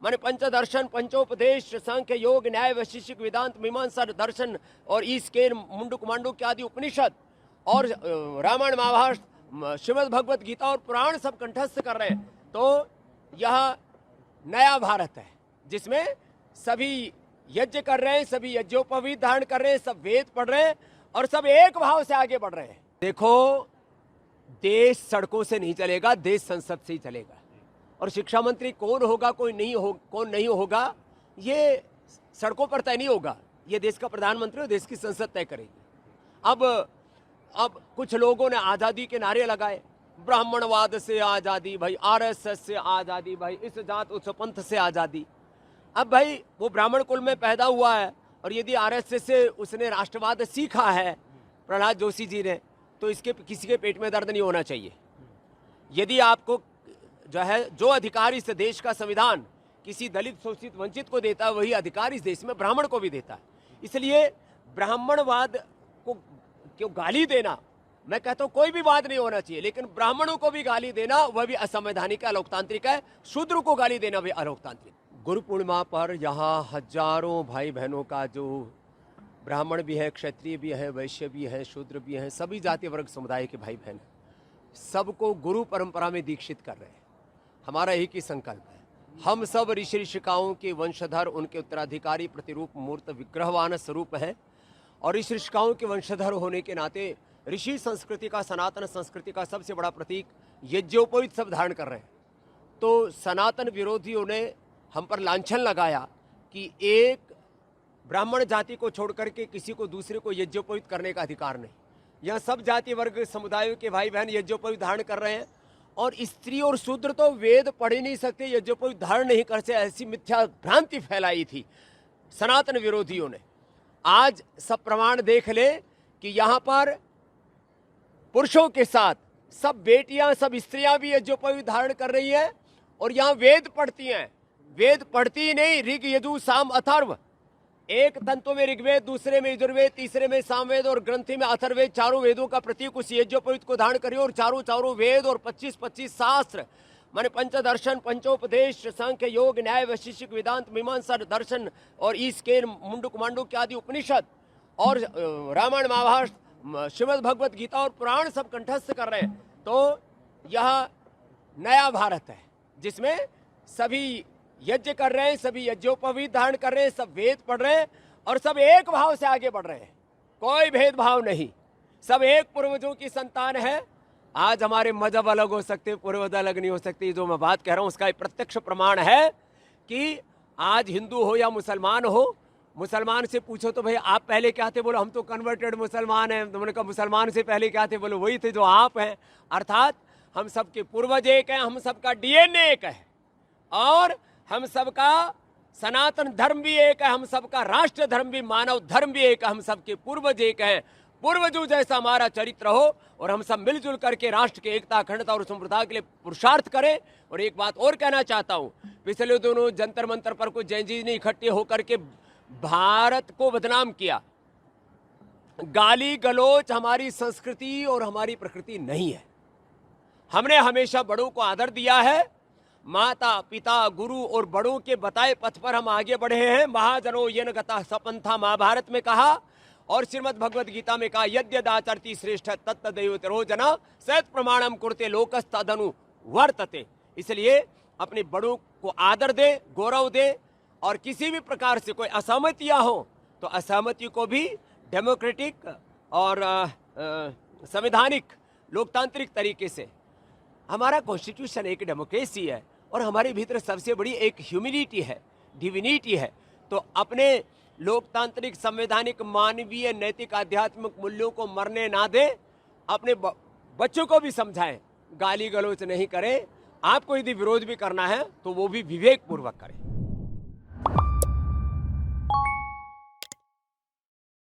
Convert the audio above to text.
माने पंचदर्शन, पंचोपदेश, सांख्य, योग, न्याय, वैशेषिक, वेदांत, मीमांसा दर्शन और ईस्केन, मुंडक मांडुक्य आदि उपनिषद और रामायण, महाभारत, श्रीमद् भगवत गीता और पुराण सब कंठस्थ कर रहे हैं। तो यह नया भारत है जिसमें सभी यज्ञ कर रहे हैं, सभी यज्ञोपवीत धारण कर रहे हैं, सब वेद पढ़ रहे हैं और सब एक भाव से आगे बढ़ रहे हैं। देखो, देश सड़कों से नहीं चलेगा, देश संसद से ही चलेगा। और शिक्षा मंत्री कौन होगा, कौन नहीं होगा, ये सड़कों पर तय नहीं होगा, ये देश का प्रधानमंत्री और देश की संसद तय करेगी। अब कुछ लोगों ने आजादी के नारे लगाए, ब्राह्मणवाद से आजादी भाई, आरएसएस से आजादी भाई, इस जात उस पंथ से आजादी। अब भाई वो ब्राह्मण कुल में पैदा हुआ है और यदि आरएसएस से उसने राष्ट्रवाद सीखा है प्रहलाद जोशी जी ने, तो इसके किसी के पेट में दर्द नहीं होना चाहिए। यदि आपको जो अधिकार इस देश का संविधान किसी दलित, शोषित, वंचित को देता है, वही अधिकार इस देश में ब्राह्मण को भी देता है। इसलिए ब्राह्मणवाद को क्यों गाली देना, मैं कहता हूं कोई भी बात नहीं होना चाहिए, लेकिन ब्राह्मणों को भी गाली देना वह भी असंवैधानिक, अलोकतांत्रिक है। शूद्र को गाली देना भी अलोकतांत्रिक। गुरु पूर्णिमा पर यहाँ हजारों भाई बहनों का, जो ब्राह्मण भी है, क्षत्रिय भी है, वैश्य भी है, शूद्र भी है, सभी जाति वर्ग समुदाय के भाई बहन सबको गुरु परंपरा में दीक्षित कर रहे हैं। हमारा एक ही संकल्प है, हम सब ऋषि ऋषिकाओं के वंशधर, उनके उत्तराधिकारी, प्रतिरूप मूर्त विग्रहवान स्वरूप है। और ऋषि ऋषिकाओं के वंशधर होने के नाते ऋषि संस्कृति का, सनातन संस्कृति का सबसे बड़ा प्रतीक यज्ञोपवीत सब धारण कर रहे हैं। तो सनातन विरोधियों ने हम पर लांछन लगाया कि एक ब्राह्मण जाति को छोड़ करके किसी को दूसरे को यज्ञोपवीत करने का अधिकार नहीं। यह सब जाति वर्ग समुदायों के भाई बहन यज्ञोपवीत धारण कर रहे हैं और स्त्री और शूद्र तो वेद पढ़ ही नहीं सकते, यज्ञोपवीत धारण नहीं कर सकते, ऐसी मिथ्या भ्रांति फैलाई थी सनातन विरोधियों ने। आज सब प्रमाण देख ले कि यहाँ पर पुरुषों के साथ सब बेटियां, सब स्त्रियां भी यज्ञोपवीत धारण कर रही हैं और यहाँ वेद पढ़ती हैं। वेद पढ़ती ही नहीं, ऋग, यजु, साम, अथर्व, एक तंतु में ऋग्वेद, दूसरे में यजुर्वेद, तीसरे में सामवेद और ग्रंथि में अथर्ववेद, चारों वेदों का प्रतीक उस यज्ञोपवीत को धारण करिए। और चारों वेद और 25 शास्त्र, माने पंचदर्शन, पंचोपदेश, सांख्य, योग, न्याय, वैशेषिक, वेदांत, मीमांसा दर्शन और ईस्केन, मुंडक मांडुक्य आदि उपनिषद और रामायण, महाभारत, श्रीमद् भगवत गीता और पुराण सब कंठस्थ कर रहे हैं। तो यह नया भारत है जिसमें सभी यज्ञ कर रहे हैं, सभी यज्ञोपवीत धारण कर रहे हैं, सब वेद पढ़ रहे हैं और सब एक भाव से आगे बढ़ रहे हैं। कोई भेदभाव नहीं, सब एक पूर्वजों की संतान है। आज हमारे मजहब अलग हो सकते, पूर्वज अलग नहीं हो सकते। जो मैं बात कह रहा हूं उसका एक प्रत्यक्ष प्रमाण है कि आज हिंदू हो या मुसलमान हो, मुसलमान से पूछो तो भाई आप पहले क्या थे, बोलो हम तो कन्वर्टेड मुसलमान हैं। तुमने कहा मुसलमान से पहले क्या थे, बोलो वही थे जो आप हैं। अर्थात हम सबके पूर्वज एक हैं, हम सबका डीएनए एक है और हम सबका सनातन धर्म भी एक है, हम सबका राष्ट्र धर्म भी, मानव धर्म भी एक है, हम सबके पूर्वज एक हैं। पूर्वजों जैसा हमारा चरित्र हो और हम सब मिलजुल करके राष्ट्र की एकता, अखंडता और समृद्धता के लिए पुरुषार्थ करें। और एक बात और कहना चाहता हूं, पिछले दोनों जंतर मंतर पर कुछ जैन जी ने इकट्ठे होकर के भारत को बदनाम किया। गाली गलोच हमारी संस्कृति और हमारी प्रकृति नहीं है। हमने हमेशा बड़ों को आदर दिया है। माता, पिता, गुरु और बड़ों के बताए पथ पर हम आगे बढ़े हैं। महाजनो येन गतः सपंथा, महाभारत में कहा और श्रीमद् भगवत गीता में कहा, यद्यदाचरति श्रेष्ठ तत्तदैवतरो जना सत प्रमाणम कुरुते लोकस्तदनु वर्तते। इसलिए अपने बड़ों को आदर दे, गौरव दे और किसी भी प्रकार से कोई असहमतियां हो तो असहमति को भी डेमोक्रेटिक और संवैधानिक लोकतांत्रिक तरीके से, हमारा कॉन्स्टिट्यूशन एक डेमोक्रेसी है और हमारे भीतर सबसे बड़ी एक ह्यूमैनिटी है, डिविनिटी है। तो अपने लोकतांत्रिक, संवैधानिक, मानवीय, नैतिक, आध्यात्मिक मूल्यों को मरने ना दे। अपने बच्चों को भी समझाएं, गाली गलौच नहीं करें। आपको यदि विरोध भी करना है तो वो भी विवेक पूर्वक करें।